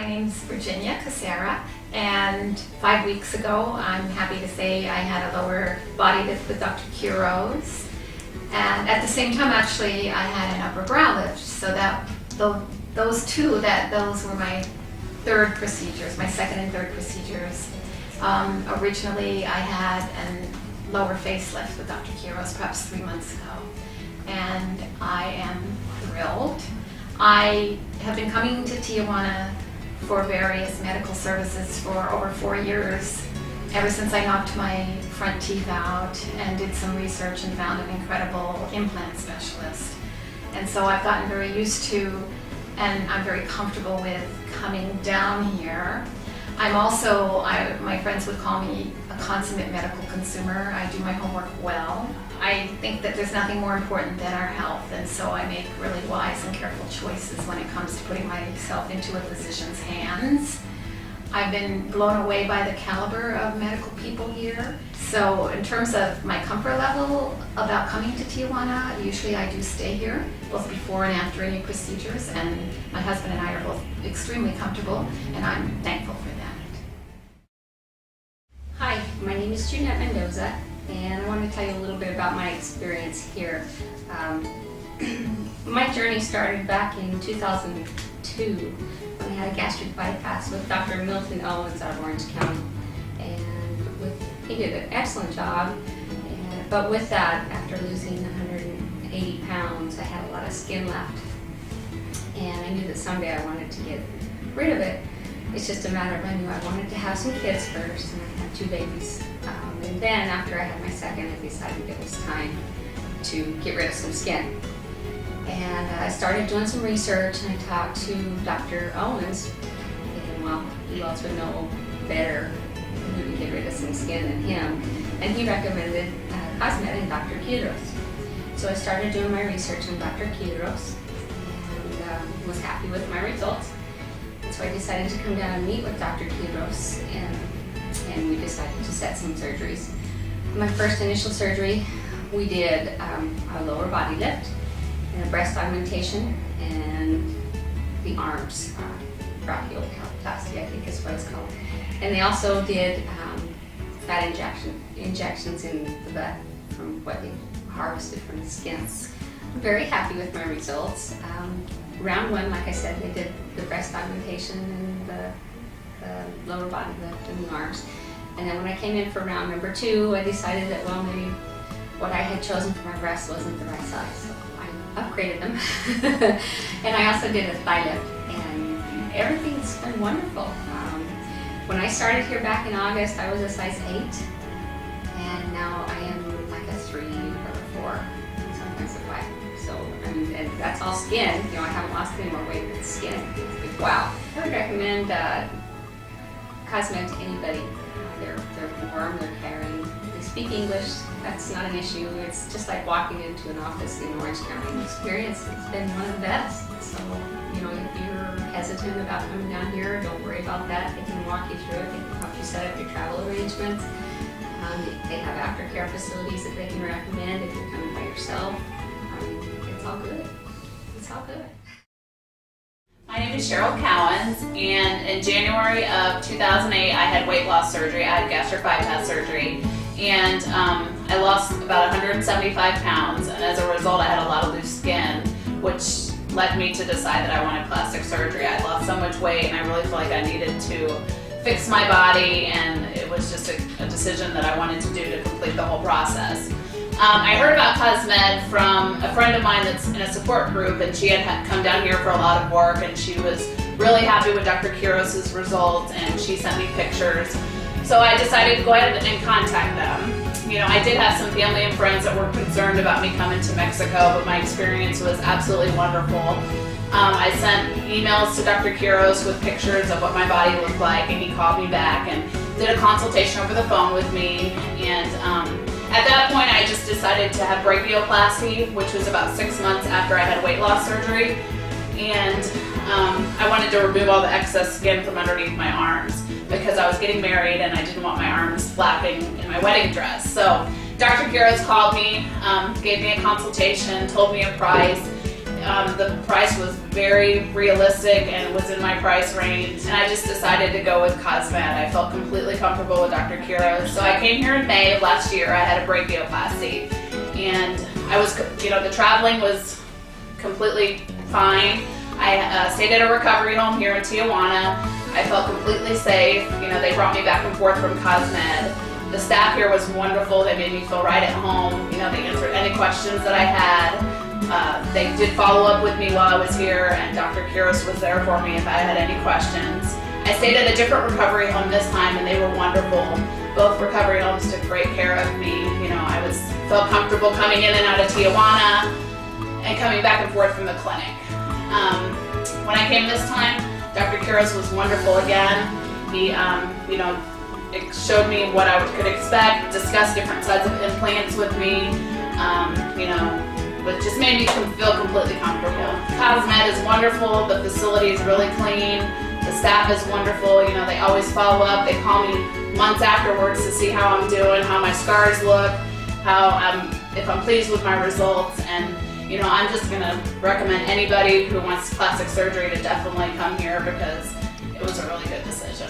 My name's Virginia Casera, and 5 weeks ago, I'm happy to say I had a lower body lift with Dr. Quiros, and at the same time, actually, I had an upper brow lift. So that those were my third procedures, my second and third procedures. Originally, I had a lower facelift with Dr. Quiros perhaps 3 months ago, and I am thrilled. I have been coming to Tijuana for various medical services for over 4 years, ever since I knocked my front teeth out and did some research and found an incredible implant specialist. And so I've gotten very used to, and I'm very comfortable with coming down here. I'm also, my friends would call me a consummate medical consumer. I do my homework well. I think that there's nothing more important than our health, and so I make really wise and careful choices when it comes to putting myself into a physician's hands. I've been blown away by the caliber of medical people here. So in terms of my comfort level about coming to Tijuana, usually I do stay here, both before and after any procedures, and my husband and I are both extremely comfortable, and I'm thankful for that. Hi, my name is Jeanette Mendoza, and I want to tell you a little bit about my experience here. My journey started back in 2002 when I had a gastric bypass with Dr. Milton Owens out of Orange County, and he did an excellent job. But with that, after losing 180 pounds, I had a lot of skin left, and I knew that someday I wanted to get rid of it. It's just a matter of I knew I wanted to have some kids first, and I had 2 babies. And then after I had my second, I decided it was time to get rid of some skin. And I started doing some research, and I talked to Dr. Owens, and well, who else would know better who to get rid of some skin than him? And he recommended CosMed and Dr. Quiros. So I started doing my research on Dr. Quiros, and was happy with my results. So I decided to come down and meet with Dr. Quiros, and we decided to set some surgeries. My first initial surgery, we did a lower body lift and a breast augmentation and the arms, brachioplasty, I think is what it's called. And they also did fat injections in the butt from what they harvested from the skin. I'm very happy with my results. Round 1, like I said, they did the breast augmentation and the lower body lift and the arms. And then when I came in for round number 2, I decided that, well, maybe what I had chosen for my breasts wasn't the right size, so I upgraded them. And I also did a thigh lift, and everything's been wonderful. When I started here back in August, I was a size 8, and now I am like a 3 or a 4, sometimes a 5. So, and that's all skin. You know, I haven't lost any more weight with skin. Like, wow. I would recommend CosMed to anybody. They're warm, they're caring, they speak English. That's not an issue. It's just like walking into an office in Orange County. The experience has been one of the best. So, you know, if you're hesitant about coming down here, don't worry about that. They can walk you through it. They can help you set up your travel arrangements. They have aftercare facilities that they can recommend if you're coming by yourself. It's all good. It's all good. My name is Cheryl Cowens, and in January of 2008, I had weight loss surgery. I had gastric bypass surgery, and I lost about 175 pounds, and as a result, I had a lot of loose skin, which led me to decide that I wanted plastic surgery. I lost so much weight, and I really felt like I needed to fix my body, and it was just a decision that I wanted to do to complete the whole process. I heard about CosMed from a friend of mine that's in a support group, and she had come down here for a lot of work, and she was really happy with Dr. Quiros' results, and she sent me pictures. So I decided to go ahead and contact them. You know, I did have some family and friends that were concerned about me coming to Mexico, but my experience was absolutely wonderful. I sent emails to Dr. Quiros with pictures of what my body looked like, and he called me back and did a consultation over the phone with me. And at that point, I just decided to have brachioplasty, which was about 6 months after I had weight loss surgery. And I wanted to remove all the excess skin from underneath my arms because I was getting married and I didn't want my arms flapping in my wedding dress. So Dr. Quiros called me, gave me a consultation, told me a price, the price was very realistic and was in my price range, and I just decided to go with CosMed. I felt completely comfortable with Dr. Quiroz. So I came here in May of last year. I had a brachioplasty, and I was, the traveling was completely fine. I stayed at a recovery home here in Tijuana. I felt completely safe. They brought me back and forth from CosMed. The staff here was wonderful. They made me feel right at home. They answered any questions that I had. They did follow up with me while I was here, and Dr. Quiroz was there for me if I had any questions. I stayed at a different recovery home this time, and they were wonderful. Both recovery homes took great care of me. I felt comfortable coming in and out of Tijuana and coming back and forth from the clinic. When I came this time, Dr. Quiroz was wonderful again. He, it showed me what I could expect, discussed different sides of implants with me, but just made me feel completely comfortable. CosMed is wonderful. The facility is really clean. The staff is wonderful. They always follow up. They call me months afterwards to see how I'm doing, how my scars look, if I'm pleased with my results. And I'm just gonna recommend anybody who wants plastic surgery to definitely come here because it was a really good decision.